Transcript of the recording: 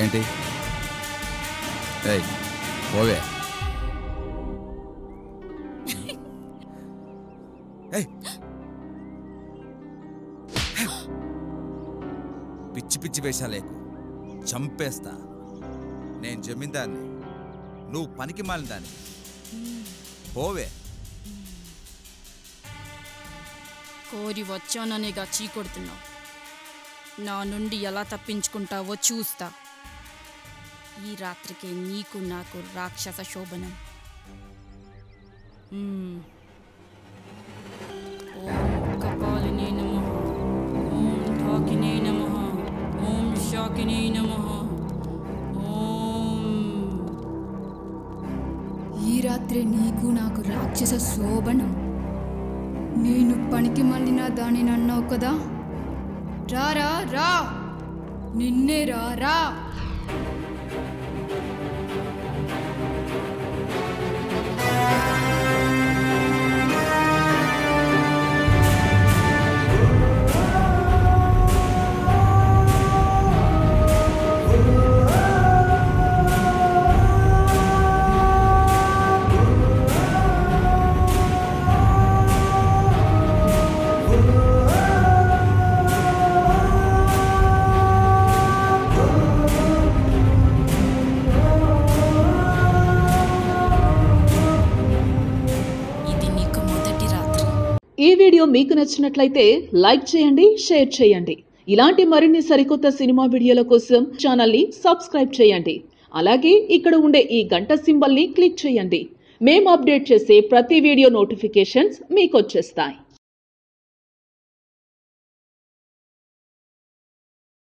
ఏంటి? ఏయ్ పోవే. పిచ్చి పిచ్చి వేషాలేకు, చంపేస్తా. నేను జమీందార్ని, నువ్వు పనికి మాలిన దాన్ని. పోవే. కోరి వచ్చాననేగా చీకొడుతున్నావు. నా నుండి ఎలా తప్పించుకుంటావో చూస్తా. ఈ రాత్రికే నీకు నాకు రాక్షస శోభనం. ఓం కపాలినే నమః, ఓం ఢాకినే నమః, ఓం శాకినే నమః. ఈ రాత్రే నీకు నాకు రాక్షస శోభనం. నేను పనికి మళ్ళిన దానిని అన్నావు కదా, రారా రా, నిన్నే రా. ఈ వీడియో మీకు నచ్చినట్లయితే లైక్ చేయండి, షేర్ చేయండి. ఇలాంటి మరిన్ని సరికొత్త సినిమా వీడియోల కోసం ఛానల్ని సబ్స్క్రైబ్ చేయండి. అలాగే ఇక్కడ ఉండే ఈ గంట సింబల్ని క్లిక్ చేయండి. మేము అప్డేట్ చేసే ప్రతి వీడియో నోటిఫికేషన్స్ మీకు వచ్చేస్తాయి.